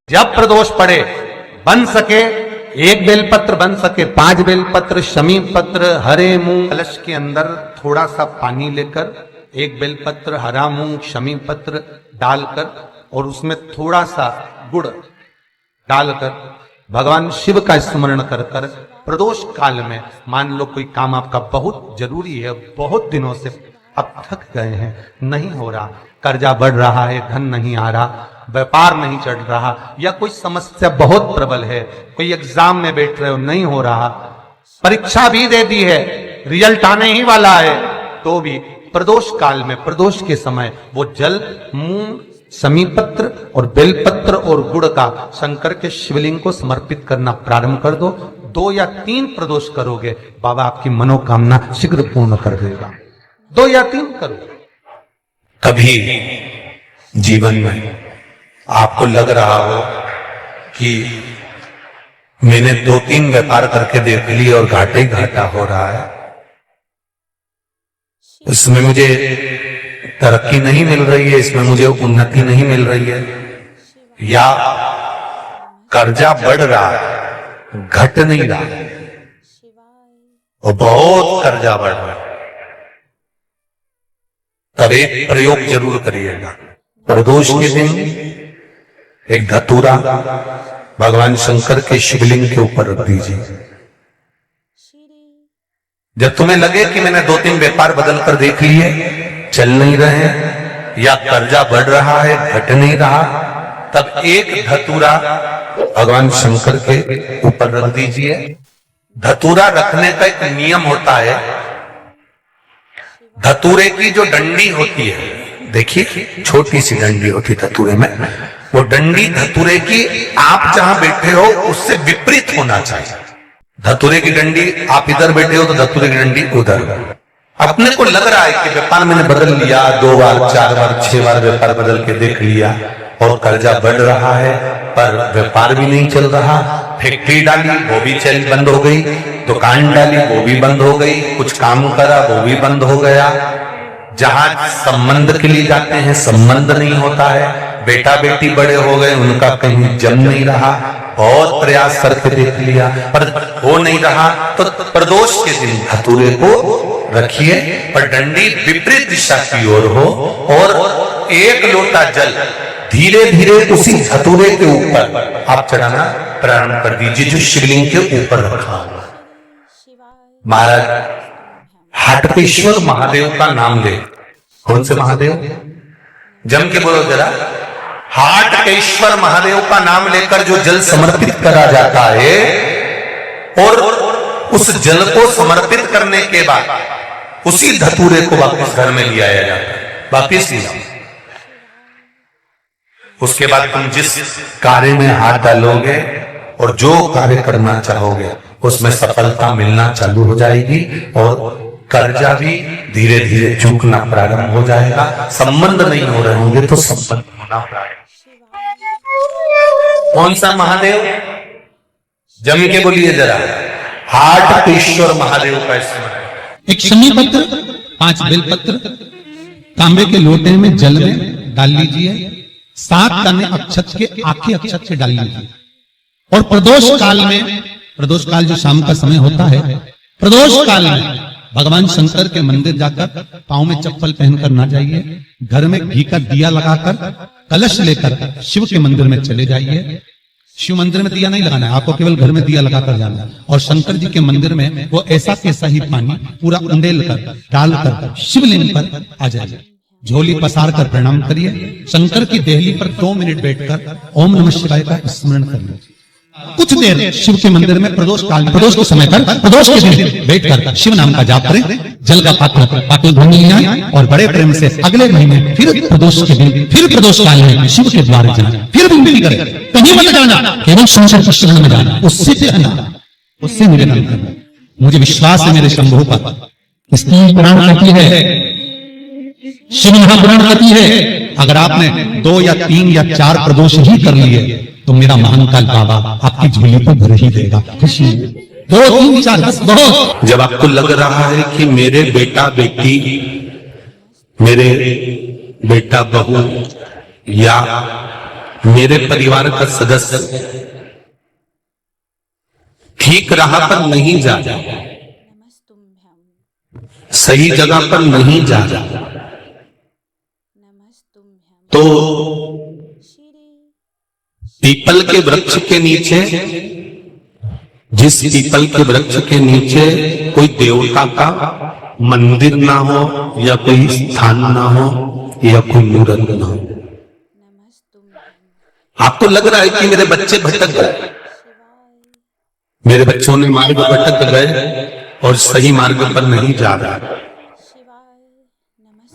जब प्रदोष पड़े, बन सके एक बेलपत्र, बन सके 5 बेलपत्र, शमी पत्र, हरे मूंग, कलश के अंदर थोड़ा सा पानी लेकर एक बेलपत्र, हरा मूंग, शमी पत्र डालकर और उसमें थोड़ा सा गुड़ डालकर भगवान शिव का स्मरण कर कर प्रदोष काल में, मान लो कोई काम आपका बहुत जरूरी है, बहुत दिनों से अब थक गए हैं, नहीं हो रहा, कर्जा बढ़ रहा है, धन नहीं आ रहा, व्यापार नहीं चढ़ रहा, या कोई समस्या बहुत प्रबल है, कोई एग्जाम में बैठ रहे हो नहीं हो रहा, परीक्षा भी दे दी है, रिजल्ट आने ही वाला है, तो भी प्रदोष काल में, प्रदोष के समय वो जल, मूंग, शमी पत्र और बेलपत्र और गुड़ का शंकर के शिवलिंग को समर्पित करना प्रारंभ कर दो। 2 या 3 प्रदोष करोगे, बाबा आपकी मनोकामना शीघ्र पूर्ण कर देगा। 2 या 3 करो। कभी जीवन में आपको लग रहा हो कि मैंने 2-3 व्यापार करके देख लिए और घाटा ही घाटा हो रहा है, इसमें मुझे तरक्की नहीं मिल रही है, इसमें मुझे उन्नति नहीं मिल रही है, या कर्जा बढ़ रहा है, घट नहीं रहा है, और बहुत कर्जा बढ़ रहा है, तब एक प्रयोग जरूर करिएगा। प्रदोष के दिन एक धतूरा भगवान शंकर के शिवलिंग के ऊपर रख दीजिए। जब तुम्हें लगे कि मैंने 2-3 व्यापार बदल कर देख लिए, चल नहीं रहे, या कर्जा बढ़ रहा है, घट नहीं रहा, तब एक धतूरा भगवान शंकर के ऊपर रख दीजिए। धतूरा रखने का एक नियम होता है। धतूरे की जो डंडी होती है, देखिए छोटी सी डंडी होती है धतूरे में, वो डंडी धतूरे की आप जहां बैठे हो उससे विपरीत होना चाहिए। धतूरे की डंडी आप इधर बैठे हो तो धतूरे की डंडी उधर। अपने को लग रहा है कि व्यापार मैंने बदल लिया, 2 बार 4 बार 6 बार व्यापार बदल के देख लिया और कर्जा बढ़ रहा है, पर व्यापार भी नहीं चल रहा, फैक्ट्री डाली वो भी चल बंद हो गई, दुकान डाली वो भी बंद हो गई, कुछ काम करा वो भी बंद हो गया, जहां संबंध के लिए जाते हैं संबंध नहीं होता है, बेटा बेटी बड़े हो गए उनका कहीं जम नहीं रहा, बहुत प्रयास करके देख लिया पर हो नहीं रहा, तो प्रदोष के दिन धतूरे को रखिए पर डंडी विपरीत दिशा की ओर हो और 1 लोटा जल धीरे धीरे उसी धतूरे के ऊपर आप चढ़ाना प्रारंभ कर दीजिए जो शिवलिंग के ऊपर रखा हुआ। महाराज हाटकेश्वर महादेव का नाम ले। कौन से महादेव? जम के बोलो जरा। हाटकेश्वर महादेव का नाम लेकर जो जल समर्पित करा जाता है और उस जल को समर्पित करने के बाद उसी धतूरे को वापस घर में ले आया जाता है, वापिस ले आओ। उसके बाद तुम जिस कार्य में हाथ डालोगे और जो कार्य करना चाहोगे उसमें सफलता मिलना चालू हो जाएगी और कर्जा भी धीरे धीरे चूकना प्रारंभ हो जाएगा। संबंध नहीं हो रहे होंगे तो संबंध होना प्रारंभ। कौन सा महादेव? जम के बोलिए जरा। हाटकेश्वर महादेव का स्मरण। एक शमी पत्र, 5 बेलपत्र तांबे के लोटे में जल में डाल लीजिए, 7 दाने अक्षत के आखे अक्षत से डाल लीजिए और प्रदोष काल में, प्रदोष काल जो शाम का समय होता है, प्रदोष काल में भगवान शंकर के मंदिर जाकर पांव में चप्पल पहनकर ना जाइए, घर में घी का दिया लगाकर कलश लेकर शिव के मंदिर में चले जाइए। शिव मंदिर में दिया नहीं लगाना है आपको, केवल घर में दिया लगाकर जाना है और शंकर जी के मंदिर में वो ऐसा कैसा ही पानी पूरा उंडेल कर डालकर शिवलिंग पर आ जाइए। झोली पसार कर प्रणाम करिए, शंकर की देहली पर 2 मिनट बैठकर ओम नमः शिवाय का स्मरण करिए। कुछ देर शिव के मंदिर में प्रदोष काल में, प्रदोष के समय पर, प्रदोष के दिन बैठकर शिव नाम का जाप करें। जल का पात्र भूमि लिया और बड़े प्रेम से अगले महीने फिर प्रदोष के दिन, फिर प्रदोष काल में शिव के द्वार जाना, फिर विनती करें, कहीं मत जाना, केवल शंकर के शरण में जाना, उससे कहना, उससे निवेदन करना। मुझे विश्वास है मेरे शंभु पर, स्त्री पुराण कहती है, शिव महापुराण कहती है, अगर आपने 2 या 3 या 4 प्रदोष ही कर लिए तो मेरा महाकाल बाबा आपकी झोली को भर ही देगा। खुशी 2, 3, 4 बस बहुत। जब आपको लग रहा है कि मेरे बेटा बेटी, मेरे बेटा बहू या मेरे परिवार का सदस्य ठीक राह पर नहीं जा रहा, सही जगह पर नहीं जा रहा, तो पीपल के वृक्ष के नीचे, जिस पीपल के वृक्ष के नीचे कोई देवता का मंदिर ना हो या कोई स्थान ना हो या कोई मूर्त ना हो, आपको लग रहा है कि मेरे बच्चे भटक गए, मेरे बच्चों ने मार्ग भटक गए और सही मार्ग पर नहीं जा रहा,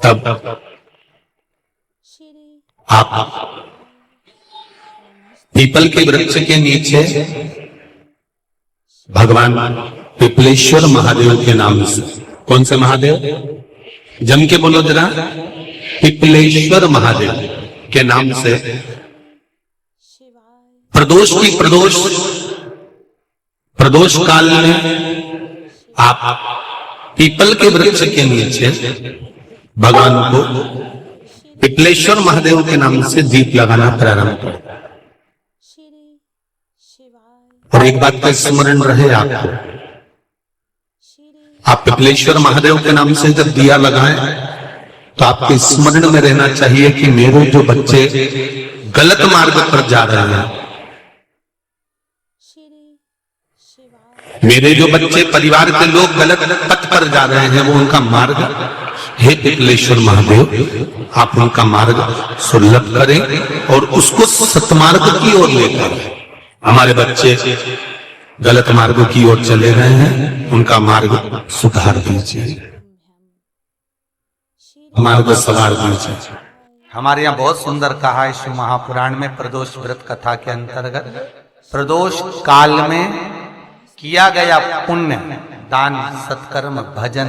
तब आप पीपल के वृक्ष के नीचे भगवान पिपलेश्वर महादेव के नाम से, कौन से महादेव, जम के बोलो जरा, पिपलेश्वर महादेव के नाम से प्रदोष काल में आप पीपल के वृक्ष के नीचे भगवान को पिपलेश्वर महादेव के नाम से दीप लगाना प्रारंभ करें। और एक बात का स्मरण रहे आपको, आप पिपलेश्वर महादेव के नाम से जब दिया लगाएं तो आपके स्मरण में रहना चाहिए कि मेरे जो बच्चे गलत मार्ग पर जा रहे हैं, मेरे जो बच्चे परिवार के लोग गलत पथ पर जा रहे हैं, वो उनका मार्ग, हे पिपलेश्वर महादेव आप उनका मार्ग सुलभ करें और उसको सतमार्ग की ओर लेकर, हमारे बच्चे गलत मार्ग की ओर चले रहे हैं, उनका मार्ग सुधार दीजिए, मार्ग सवार दीजिए। हमारे यहाँ बहुत सुंदर कहा है शिव महापुराण में, प्रदोष व्रत कथा के अंतर्गत प्रदोष काल में किया गया पुण्य, दान, सत्कर्म, भजन,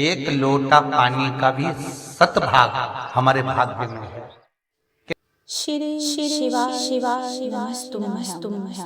एक लोटा पानी का भी 7 भाग हमारे भाग्य में है। श्री शिवाय नमस्तुभ्यं।